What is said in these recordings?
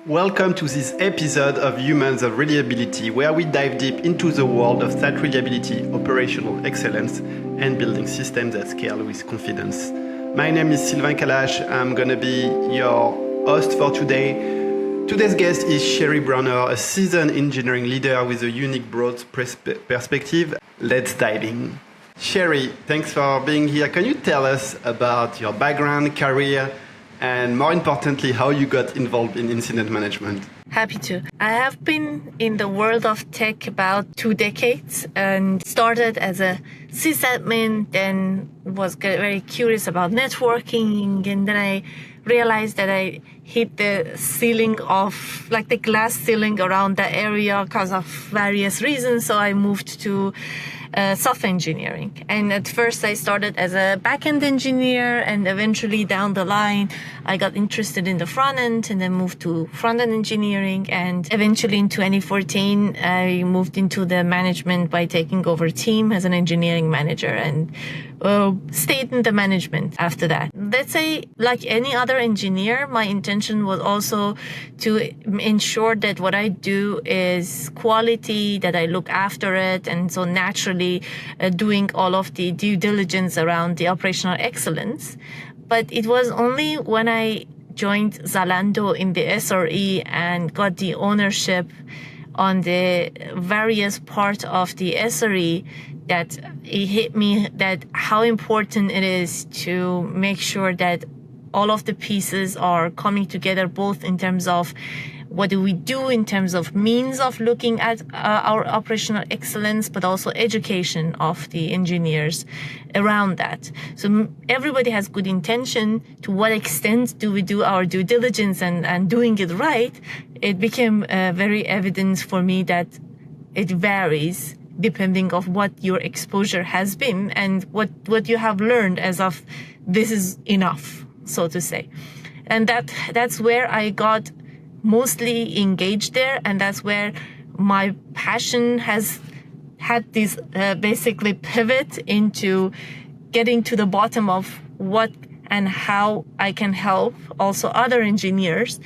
Welcome to this episode of Humans of Reliability, where we dive deep into the world of site reliability, operational excellence, and building systems that scale with confidence. My name is Sylvain Kalash. I'm going to be your host for today. Today's guest is Shery Brauner, a seasoned engineering leader with a unique broad perspective. Let's dive in. Shery, thanks for being here. Can you tell us about your background, career, and more importantly, how you got involved in incident management? Happy to. I have been in the world of tech about 2 decades and started as a sysadmin, then was very curious about networking, and then I realized that I hit the ceiling of, like the glass ceiling around the area because of various reasons, so I moved to software engineering. And at first I started as a backend engineer, and eventually down the line I got interested in the front end and then moved to front-end engineering. And eventually in 2014 I moved into the management by taking over a team as an engineering manager, and stayed in the management after that. Let's say, like any other engineer, my intention was also to ensure that what I do is quality, that I look after it, and so naturally doing all of the due diligence around the operational excellence. But it was only when I joined Zalando in the SRE and got the ownership on the various parts of the SRE that it hit me that how important it is to make sure that all of the pieces are coming together, both in terms of what do we do in terms of means of looking at our operational excellence, but also education of the engineers around that. So everybody has good intention. To what extent do we do our due diligence and doing it right? It became very evident for me that it varies depending on what your exposure has been and what you have learned as of this is enough, so to say. And that's where I got mostly engaged there, and that's where my passion has had this basically pivot into getting to the bottom of what and how I can help also other engineers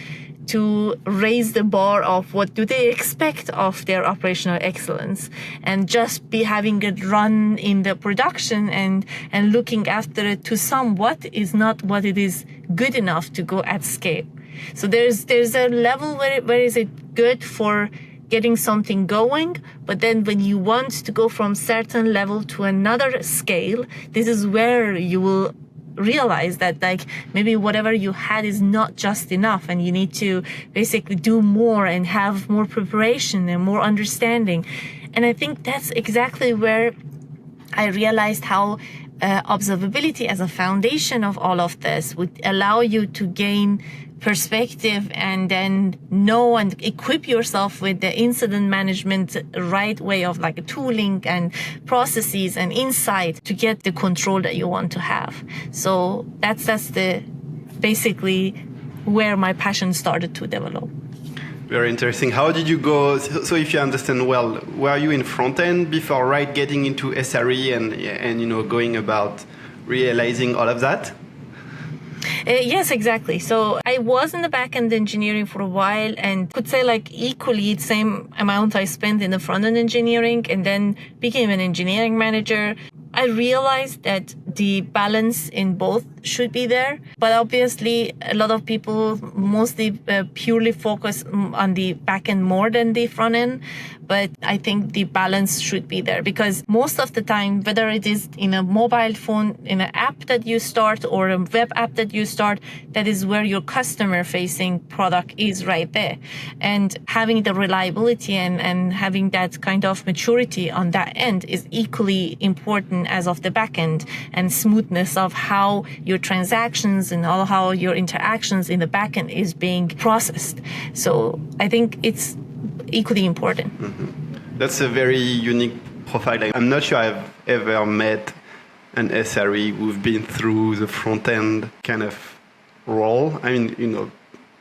to raise the bar of what do they expect of their operational excellence, and just be having it run in the production and looking after it to somewhat is not what it is good enough to go at scale. So there's a level where is it good for getting something going, but then when you want to go from certain level to another scale, this is where you will realize that like maybe whatever you had is not just enough, and you need to basically do more and have more preparation and more understanding. And I think that's exactly where I realized how observability as a foundation of all of this would allow you to gain perspective and then know and equip yourself with the incident management right way of like tooling and processes and insight to get the control that you want to have. So that's the basically where my passion started to develop. Very interesting. How did you go? So if you understand well, were you in front end before getting into SRE and going about realizing all of that? Yes, exactly. So I was in the backend engineering for a while, and could say like equally the same amount I spent in the front-end engineering, and then became an engineering manager. I realized that the balance in both should be there, but obviously a lot of people mostly purely focus on the backend more than the front end. But I think the balance should be there, because most of the time, whether it is in a mobile phone, in an app that you start, or a web app that you start, that is where your customer-facing product is right there. And having the reliability and having that kind of maturity on that end is equally important as of the backend, and smoothness of how your transactions and all how your interactions in the backend is being processed. So I think it's equally important. Mm-hmm. That's a very unique profile. I'm not sure I've ever met an SRE who've been through the front end kind of role. I mean,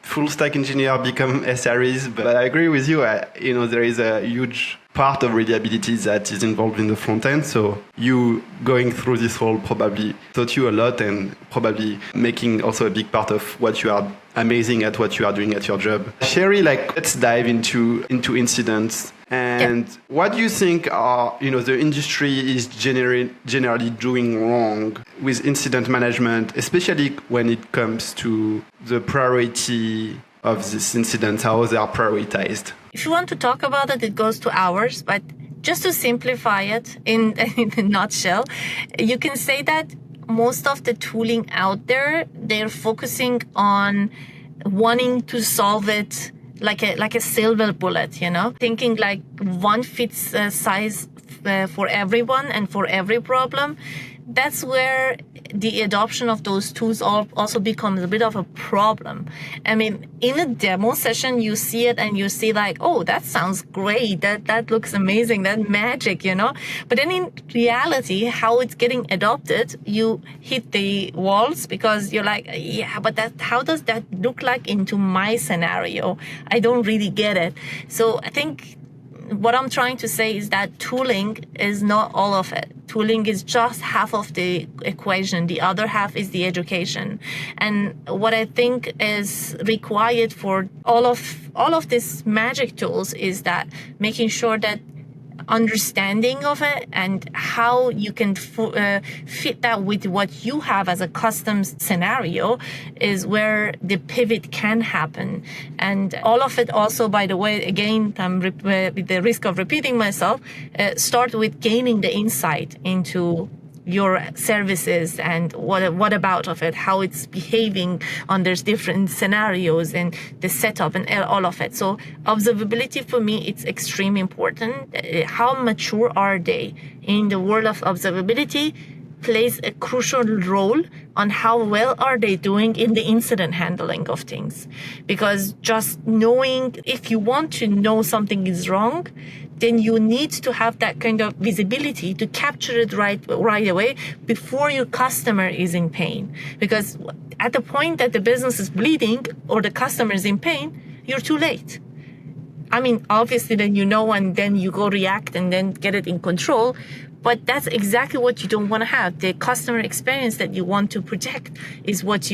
full stack engineer become SREs, but I agree with you. There is a huge part of reliability that is involved in the front end. So you going through this role probably taught you a lot and probably making also a big part of what you are amazing at what you are doing at your job. Shery, let's dive into incidents. And what do you think are, the industry is generally doing wrong with incident management, especially when it comes to the priority of these incidents, how they are prioritized? If you want to talk about it, it goes to hours, but just to simplify it in a nutshell, you can say that most of the tooling out there, they're focusing on wanting to solve it like a silver bullet, thinking like one fits size for everyone and for every problem. That's where the adoption of those tools also becomes a bit of a problem. I mean, in a demo session, you see it and you see like, oh, that sounds great. That looks amazing. That magic, But then in reality, how it's getting adopted, you hit the walls because you're like, yeah, but how does that look like into my scenario? I don't really get it. So I think what I'm trying to say is that tooling is not all of it. Tooling is just half of the equation. The other half is the education. And what I think is required for all of these magic tools is that making sure that understanding of it and how you can fit that with what you have as a custom scenario is where the pivot can happen. And all of it also, by the way, again, I'm with the risk of repeating myself, start with gaining the insight into your services and what about of it, how it's behaving under different scenarios and the setup and all of it. So observability for me, it's extremely important. How mature are they in the world of observability plays a crucial role on how well are they doing in the incident handling of things. Because just knowing, if you want to know something is wrong, then you need to have that kind of visibility to capture it right away before your customer is in pain. Because at the point that the business is bleeding or the customer is in pain, you're too late. I mean, obviously then and then you go react and then get it in control. But that's exactly what you don't want to have. The customer experience that you want to protect is what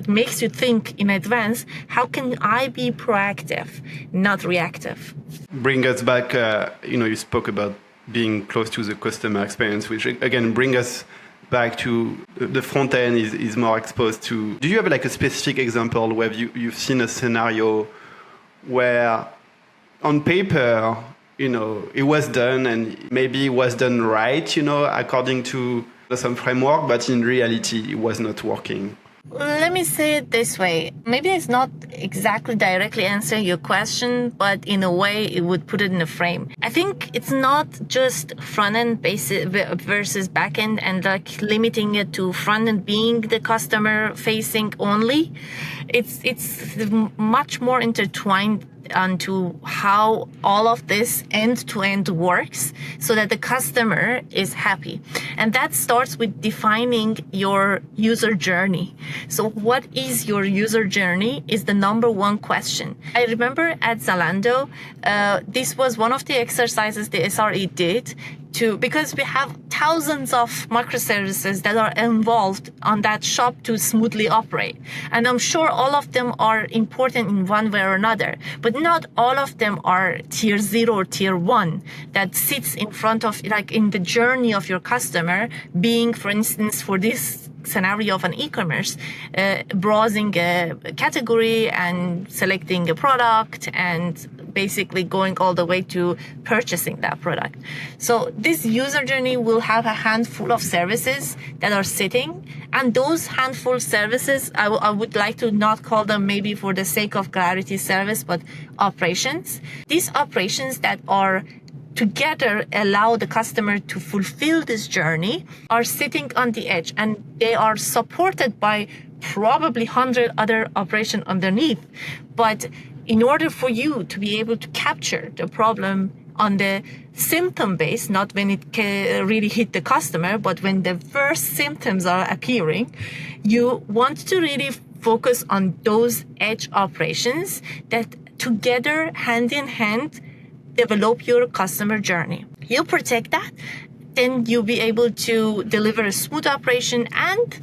makes you think in advance, how can I be proactive, not reactive? Bring us back, you spoke about being close to the customer experience, which again, bring us back to the front end is more exposed to. Do you have a specific example where you've seen a scenario where on paper, it was done and maybe it was done right, according to some framework, but in reality, it was not working? Let me say it this way. Maybe it's not exactly directly answering your question, but in a way it would put it in a frame. I think it's not just front-end versus back-end and limiting it to front-end being the customer-facing only. It's much more intertwined onto how all of this end-to-end works so that the customer is happy. And that starts with defining your user journey. So what is your user journey is the number one question. I remember at Zalando, this was one of the exercises the SRE did because we have thousands of microservices that are involved on that shop to smoothly operate. And I'm sure all of them are important in one way or another, but not all of them are tier 0 or tier 1 that sits in front of, in the journey of your customer, being, for instance, for this scenario of an e-commerce, browsing a category and selecting a product and basically going all the way to purchasing that product. So this user journey will have a handful of services that are sitting, and those handful of services, I would like to not call them, maybe for the sake of clarity, service, but operations. These operations that are together allow the customer to fulfill this journey are sitting on the edge, and they are supported by probably 100 other operations underneath. But in order for you to be able to capture the problem on the symptom base, not when it really hit the customer, but when the first symptoms are appearing, you want to really focus on those edge operations that together, hand in hand, develop your customer journey. You protect that, then you'll be able to deliver a smooth operation and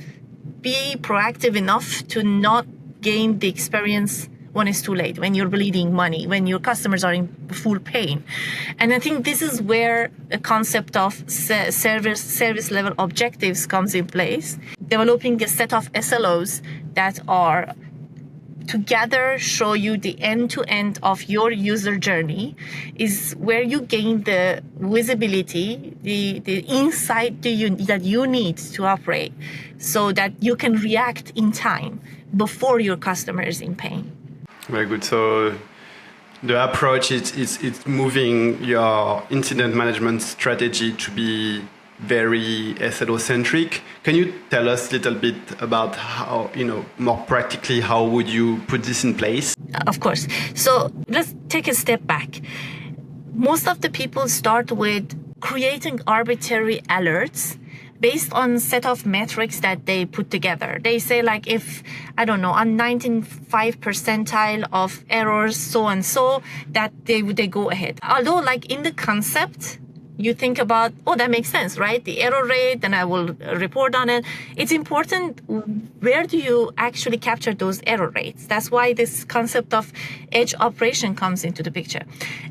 be proactive enough to not gain the experience when it's too late, when you're bleeding money, when your customers are in full pain. And I think this is where the concept of service level objectives comes in place. Developing a set of SLOs that are together show you the end-to-end of your user journey is where you gain the visibility, the insight that you need to operate so that you can react in time before your customer is in pain. Very good. So the approach is moving your incident management strategy to be very SLO-centric. Can you tell us a little bit about how, more practically, how would you put this in place? Of course. So let's take a step back. Most of the people start with creating arbitrary alerts based on set of metrics that they put together. They say like, if, I don't know, on 95 percentile of errors, so and so, that they go ahead. Although like in the concept, you think about, oh, that makes sense, right? The error rate, and I will report on it. It's important, where do you actually capture those error rates? That's why this concept of edge operation comes into the picture.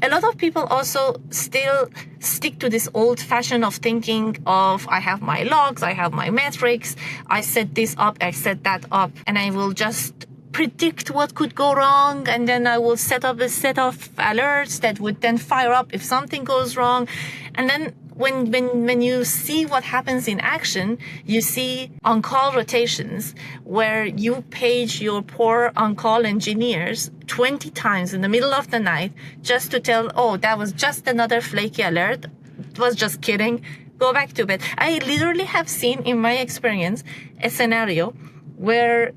A lot of people also still stick to this old fashion of thinking of, I have my logs, I have my metrics, I set this up, I set that up, and I will just predict what could go wrong, and then I will set up a set of alerts that would then fire up if something goes wrong. And then when you see what happens in action, you see on-call rotations where you page your poor on-call engineers 20 times in the middle of the night just to tell, oh, that was just another flaky alert. It was just kidding. Go back to bed. I literally have seen in my experience a scenario where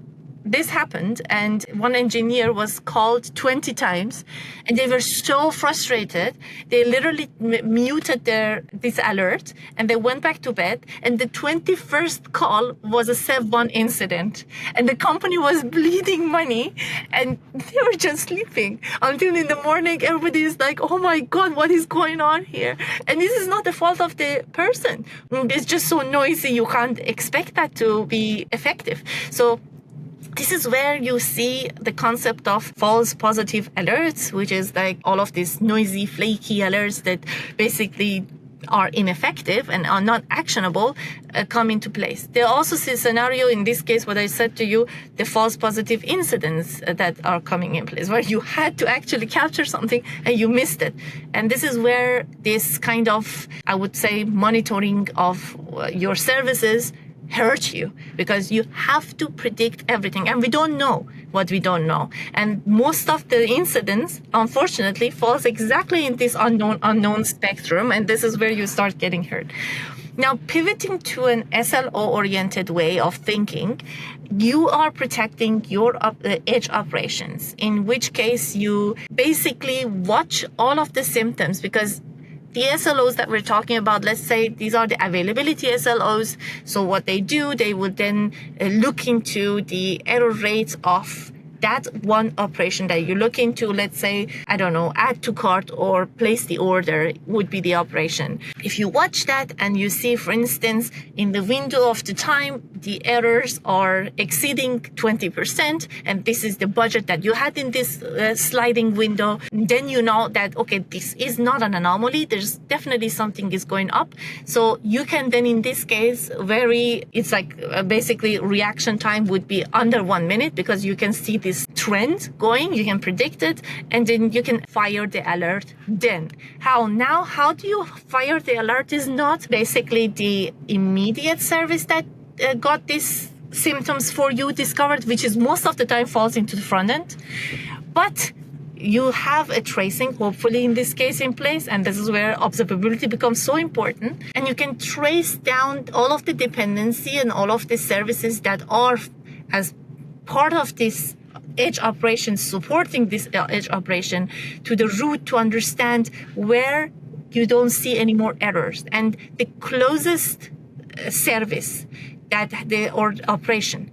this happened and one engineer was called 20 times and they were so frustrated. They literally muted this alert and they went back to bed, and the 21st call was a SEV1 incident and the company was bleeding money and they were just sleeping until in the morning everybody is like, oh my God, what is going on here? And this is not the fault of the person. It's just so noisy, you can't expect that to be effective. So this is where you see the concept of false positive alerts, which is like all of these noisy, flaky alerts that basically are ineffective and are not actionable, come into place. There also is a scenario, in this case, what I said to you, the false positive incidents that are coming in place, where you had to actually capture something and you missed it. And this is where this kind of, I would say, monitoring of your services hurt you, because you have to predict everything, and we don't know what we don't know. And most of the incidents, unfortunately, falls exactly in this unknown spectrum, and this is where you start getting hurt. Now, pivoting to an SLO-oriented way of thinking, you are protecting your edge operations, in which case you basically watch all of the symptoms, because the SLOs that we're talking about, let's say these are the availability SLOs. So what they do, they would then look into the error rates of that one operation that you look into. Let's say, I don't know, add to cart or place the order would be the operation. If you watch that and you see, for instance, in the window of the time, the errors are exceeding 20%, and this is the budget that you had in this sliding window, then you know that, okay, this is not an anomaly. There's definitely something is going up. So you can then, in this case, it's like basically reaction time would be under 1 minute, because you can see this trend going, you can predict it, and then you can fire the alert. Then how do you fire the alert is not basically the immediate service that got these symptoms for you discovered, which is most of the time falls into the front end, but you have a tracing, hopefully in this case, in place, and this is where observability becomes so important, and you can trace down all of the dependency and all of the services that are as part of this edge operation, supporting this edge operation to the root, to understand where you don't see any more errors. And the closest service or operation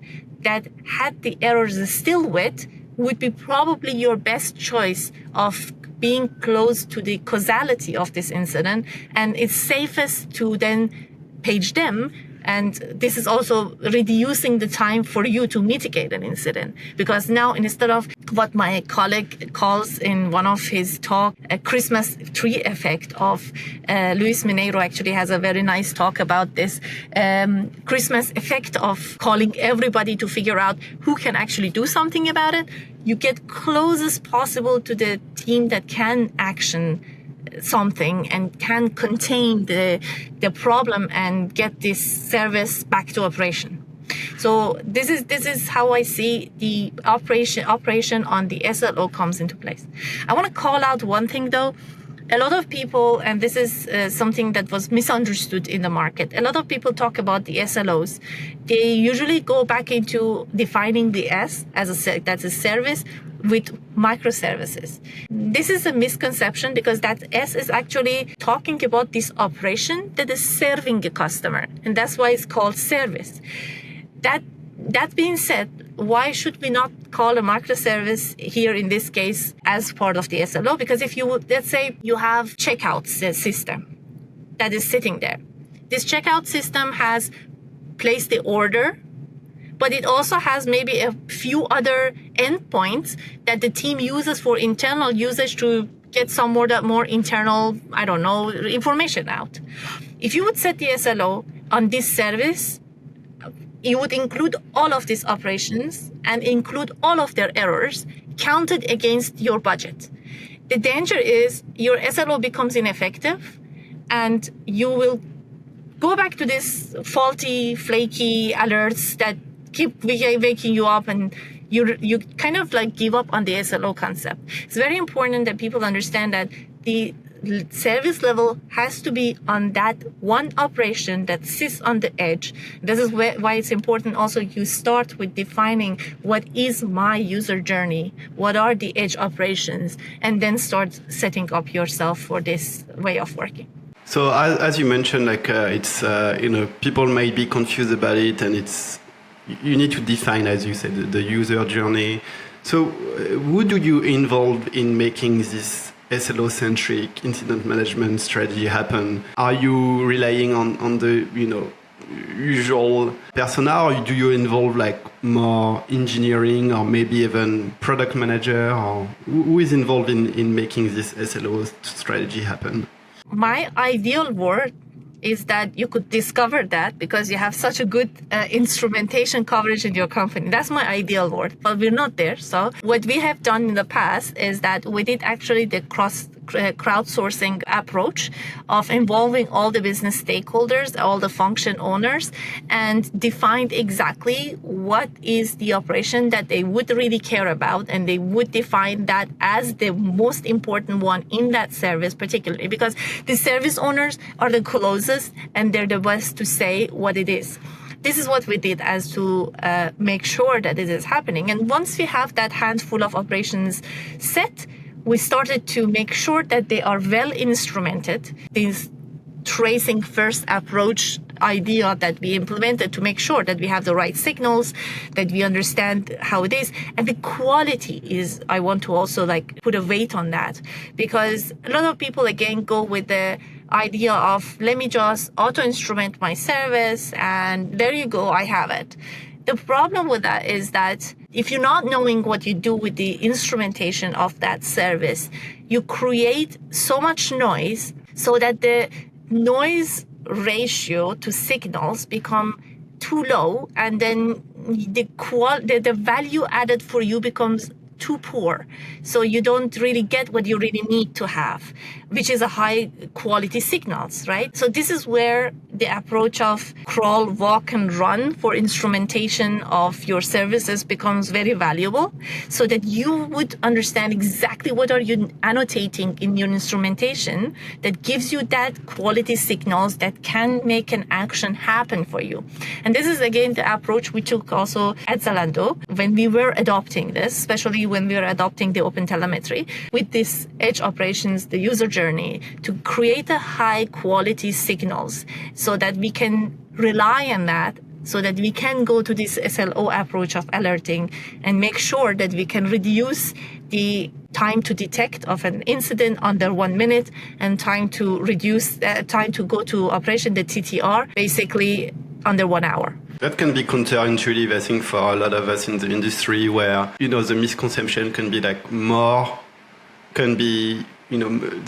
that had the errors still with would be probably your best choice of being close to the causality of this incident, and it's safest to then page them. And this is also reducing the time for you to mitigate an incident, because now instead of what my colleague calls in one of his talk a Christmas tree effect of Luis Mineiro actually has a very nice talk about this Christmas effect of calling everybody to figure out who can actually do something about it. You get closest possible to the team that can action something and can contain the problem and get this service back to operation. So this is how I see the operation on the SLO comes into place. I want to call out one thing though. A lot of people, and this is something that was misunderstood in the market, a lot of people talk about the SLOs. They usually go back into defining the S as that's a service with microservices. This is a misconception because that S is actually talking about this operation that is serving a customer, and that's why it's called service. That being said, why should we not call a microservice here in this case as part of the SLO? Because if you would, let's say you have checkout system that is sitting there. This checkout system has placed the order, but it also has maybe a few other endpoints that the team uses for internal usage to get some more internal, information out. If you would set the SLO on this service, you would include all of these operations and include all of their errors counted against your budget. The danger is your SLO becomes ineffective and you will go back to this faulty, flaky alerts that keep waking you up, and you kind of like give up on the SLO concept. It's very important that people understand that the service level has to be on that one operation that sits on the edge. This is why it's important also you start with defining what is my user journey, what are the edge operations, and then start setting up yourself for this way of working. So as you mentioned, it's people may be confused about it, and you need to define, as you said, the user journey. So who do you involve in making this SLO-centric incident management strategy happen? Are you relying on the usual persona, or do you involve more engineering or maybe even product manager, or who is involved in making this SLO strategy happen? My ideal world is that you could discover that because you have such a good instrumentation coverage in your company. That's my ideal world, but we're not there. So what we have done in the past is that we did actually the crowdsourcing approach of involving all the business stakeholders, all the function owners, and defined exactly what is the operation that they would really care about, and they would define that as the most important one in that service, particularly because the service owners are the closest and they're the best to say what it is. This is what we did as to make sure that it is happening. And once we have that handful of operations set, we started to make sure that they are well instrumented. This tracing first approach idea that we implemented to make sure that we have the right signals, that we understand how it is. And the quality is, I want to also put a weight on that, because a lot of people again go with the idea of, let me just auto instrument my service and there you go, I have it. The problem with that is that if you're not knowing what you do with the instrumentation of that service, you create so much noise so that the noise ratio to signals become too low, and then the value added for you becomes too poor. So you don't really get what you really need to have, which is a high quality signals, right? So this is where the approach of crawl, walk, and run for instrumentation of your services becomes very valuable, so that you would understand exactly what are you annotating in your instrumentation that gives you that quality signals that can make an action happen for you. And this is again the approach we took also at Zalando when we were adopting this, especially when we were adopting the open telemetry with this edge operations, the user journey, to create a high quality signals so that we can rely on that so that we can go to this SLO approach of alerting and make sure that we can reduce the time to detect of an incident under 1 minute and time to reduce time to go to operation, the TTR, basically under 1 hour. That can be counterintuitive, I think, for a lot of us in the industry where, the misconception can be the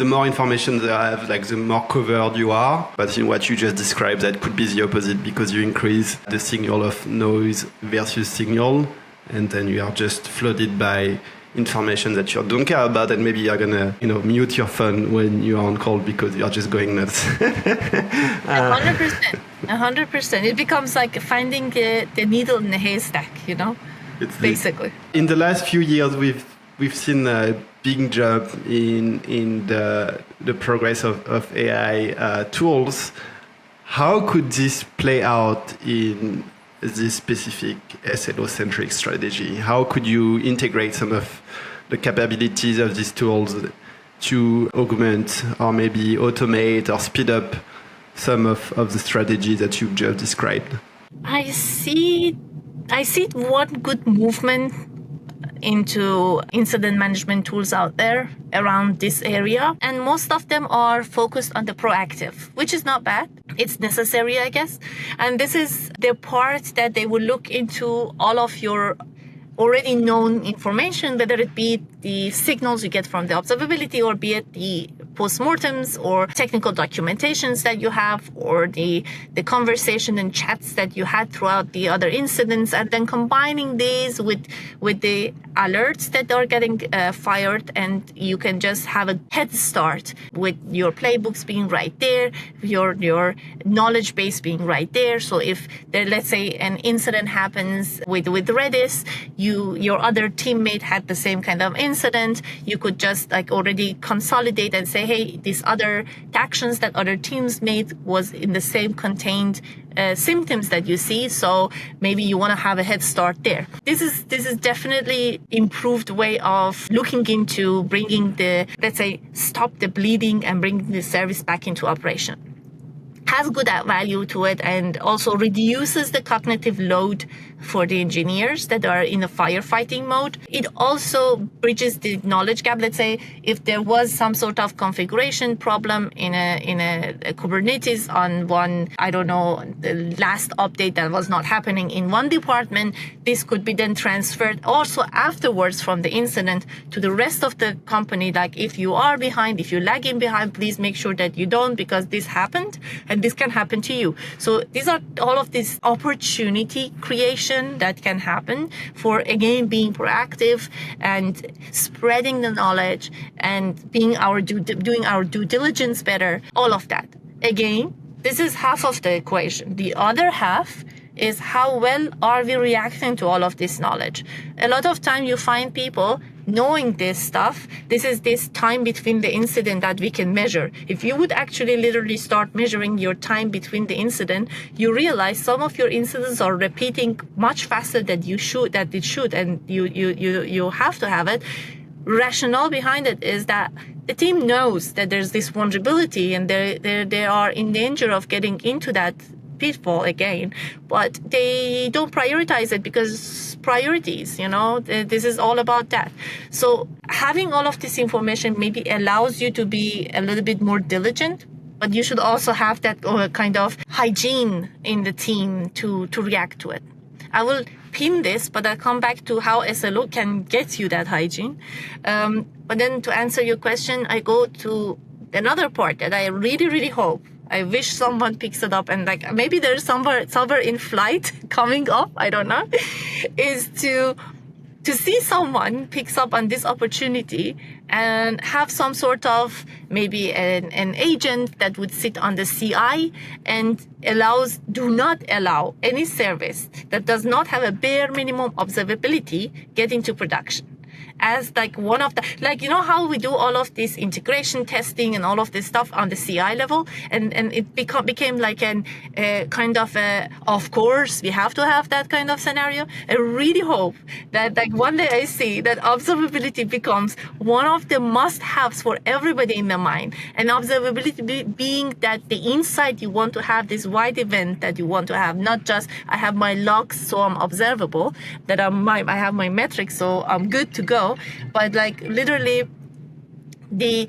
more information they have, the more covered you are. But in what you just described, that could be the opposite because you increase the signal of noise versus signal, and then you are just flooded by information that you don't care about, and maybe you're gonna, mute your phone when you're on call because you're just going nuts. 100%. It becomes like finding the needle in the haystack, basically. In the last few years, we've seen a big jump in the progress of AI tools. How could this play out in this specific SLO-centric strategy? How could you integrate some of the capabilities of these tools to augment or maybe automate or speed up some of the strategies that you've just described? I see one good movement into incident management tools out there around this area, and most of them are focused on the proactive, which is not bad. It's necessary, I guess. And this is the part that they will look into all of your already known information, whether it be the signals you get from the observability, or be it the postmortems or technical documentations that you have, or the conversation and chats that you had throughout the other incidents, and then combining these with the alerts that are getting fired, and you can just have a head start with your playbooks being right there, your knowledge base being right there. So if there, let's say, an incident happens with Redis, your other teammate had the same kind of incident, you could just already consolidate and say, hey, these other actions that other teams made was in the same contained symptoms that you see, so maybe you want to have a head start there. This is definitely improved way of looking into bringing let's say, stop the bleeding and bringing the service back into operation. Has good value to it, and also reduces the cognitive load for the engineers that are in a firefighting mode. It also bridges the knowledge gap. Let's say if there was some sort of configuration problem in a Kubernetes on one, the last update that was not happening in one department, this could be then transferred also afterwards from the incident to the rest of the company. Like, if you are behind, if you're lagging behind, please make sure that you don't, because this happened and this can happen to you. So these are all of this opportunity creation that can happen for, again, being proactive and spreading the knowledge and doing our due diligence better. All of that. Again, this is half of the equation. The other half is how well are we reacting to all of this knowledge. A lot of time you find people knowing this stuff. This is this time between the incident that we can measure. If you would actually literally start measuring your time between the incident, you realize some of your incidents are repeating much faster than it should, and you have to have it. Rationale behind it is that the team knows that there's this vulnerability and they are in danger of getting into that pitfall again, but they don't prioritize it because priorities, this is all about that. So having all of this information maybe allows you to be a little bit more diligent, but you should also have that kind of hygiene in the team to react to it. I will pin this, but I'll come back to how SLO can get you that hygiene. But then to answer your question, I go to another part that I really, really hope, I wish someone picks it up, and maybe there's somewhere in flight coming up, I don't know, is to see someone picks up on this opportunity and have some sort of maybe an agent that would sit on the CI and do not allow any service that does not have a bare minimum observability get into production. as like one of the, like, you know how we do all of this integration testing and all of this stuff on the CI level, and it became like an kind of course we have to have that kind of scenario. I really hope that like one day I see that observability becomes one of the must-haves for everybody in the mind, and observability being that the insight you want to have, this wide event that you want to have, not just I have my logs so I'm observable, that I have my metrics so I'm good to go, but like literally the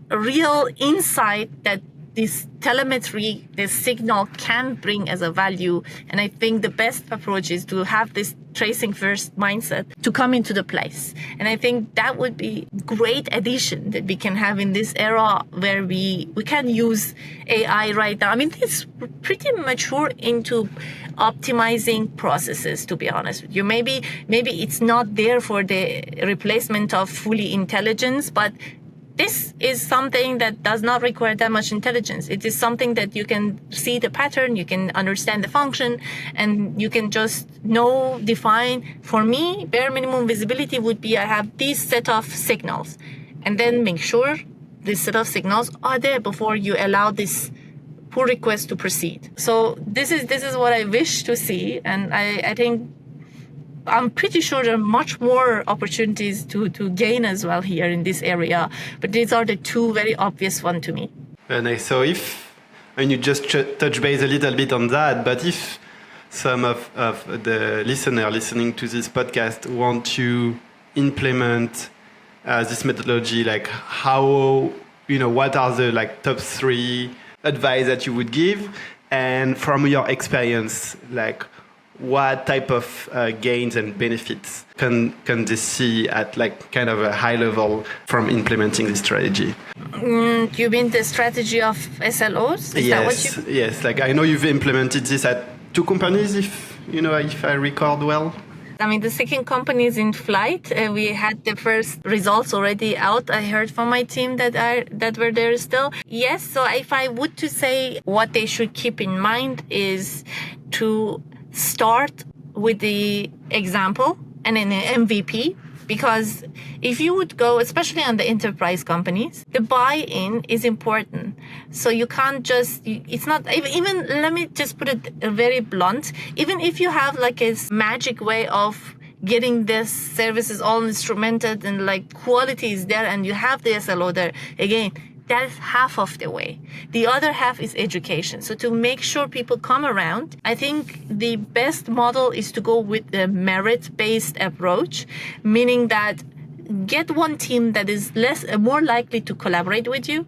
real insight that this telemetry, this signal can bring as a value. And I think the best approach is to have this tracing first mindset to come into the place. And I think that would be great addition that we can have in this era where we can use AI right now. I mean, it's pretty mature into optimizing processes, to be honest with you. Maybe it's not there for the replacement of fully intelligence, but this is something that does not require that much intelligence. It is something that you can see the pattern, you can understand the function, and you can just define. For me, bare minimum visibility would be I have this set of signals, and then make sure this set of signals are there before you allow this pull request to proceed. So this is what I wish to see, and I think I'm pretty sure there are much more opportunities to gain as well here in this area. But these are the two very obvious ones to me. Very nice. So you just touch base a little bit on that, but if some of the listeners listening to this podcast want to implement this methodology, like how, what are the like top 3 advice that you would give? And from your experience, like what type of gains and benefits can they see at like kind of a high level from implementing this strategy? You mean the strategy of SLOs? Is that what you... Yes. Like I know you've implemented this at 2 companies, if I record well. I mean, the second company is in flight. We had the first results already out. I heard from my team that were there still. Yes. So if I would to say what they should keep in mind is to start with the example and an MVP, because if you would go, especially on the enterprise companies, the buy-in is important. So you can't just, it's not, even let me just put it very blunt, even if you have like a magic way of getting this services all instrumented and like quality is there and you have the SLO there, again, that's half of the way. The other half is education. So to make sure people come around, I think the best model is to go with the merit-based approach, meaning that get one team that is more likely to collaborate with you,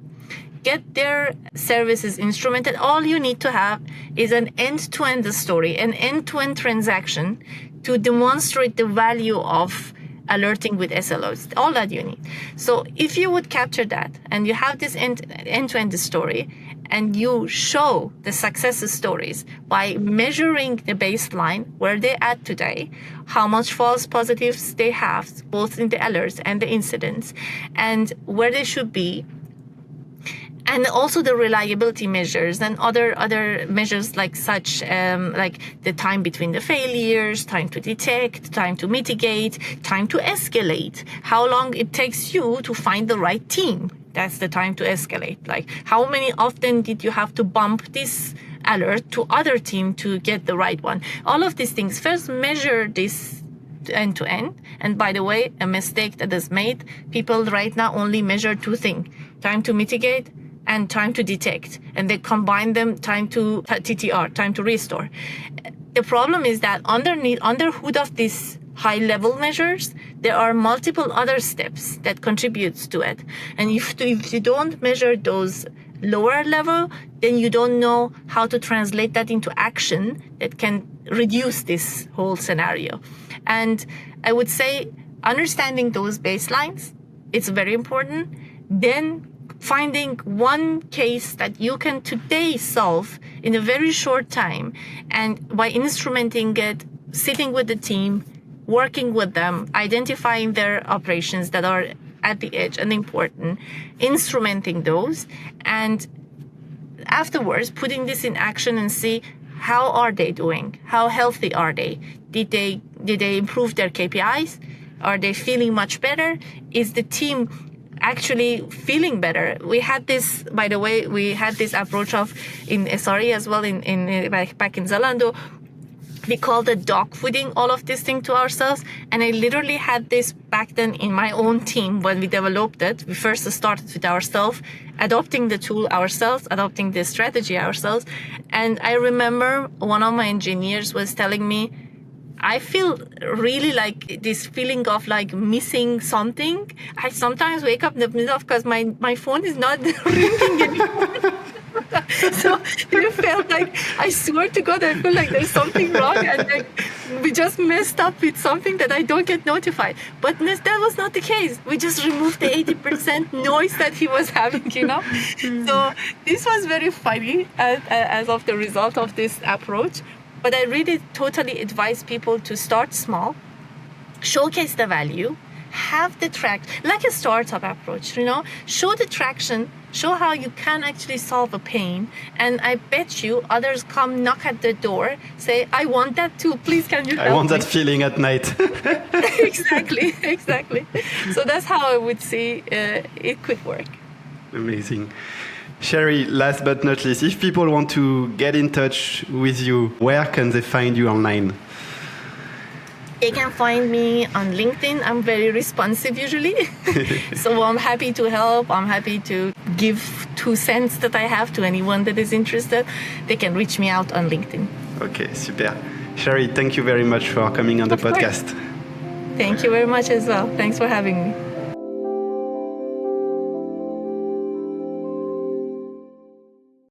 get their services instrumented. All you need to have is an end-to-end story, an end-to-end transaction to demonstrate the value of alerting with SLOs, all that you need. So if you would capture that and you have this end-to-end story and you show the success stories by measuring the baseline, where they're at today, how much false positives they have, both in the alerts and the incidents, and where they should be, and also the reliability measures and other measures like such, like the time between the failures, time to detect, time to mitigate, time to escalate, how long it takes you to find the right team. That's the time to escalate. Like how many often did you have to bump this alert to other team to get the right one? All of these things. First, measure this end to end. And by the way, a mistake that is made, people right now only measure 2 things: time to mitigate and time to detect, and they combine them, time to TTR, time to restore. The problem is that under hood of these high level measures, there are multiple other steps that contributes to it. And if you don't measure those lower level, then you don't know how to translate that into action that can reduce this whole scenario. And I would say understanding those baselines, it's very important. Then finding one case that you can today solve in a very short time, and by instrumenting it, sitting with the team, working with them, identifying their operations that are at the edge and important, instrumenting those, and afterwards putting this in action and see how are they doing, how healthy are they, did they improve their KPIs, Are they feeling much better? Is the team actually feeling better? We had this, by the way, approach of in SRE as well back in Zalando. We called it dog fooding all of this thing to ourselves. And I literally had this back then in my own team when we developed it. We first started with ourselves, adopting the tool ourselves, adopting the strategy ourselves. And I remember one of my engineers was telling me, I feel really like this feeling of like missing something. I sometimes wake up in the middle of because my phone is not ringing anymore. So it felt like, I swear to God, I feel like there's something wrong and like we just messed up with something that I don't get notified. But that was not the case. We just removed the 80% noise that he was having, So this was very funny as of the result of this approach. But I really totally advise people to start small, showcase the value, have the like a startup approach, show the traction, show how you can actually solve a pain. And I bet you others come knock at the door, say, I want that too. Please, can you help me? I want that feeling at night. Exactly. So that's how I would say it could work. Amazing. Shery, last but not least, if people want to get in touch with you, where can they find you online? They can find me on LinkedIn. I'm very responsive usually. So I'm happy to help. I'm happy to give 2 cents that I have to anyone that is interested. They can reach me out on LinkedIn. Okay, super. Shery, thank you very much for coming on the podcast. Thank you very much as well. Thanks for having me.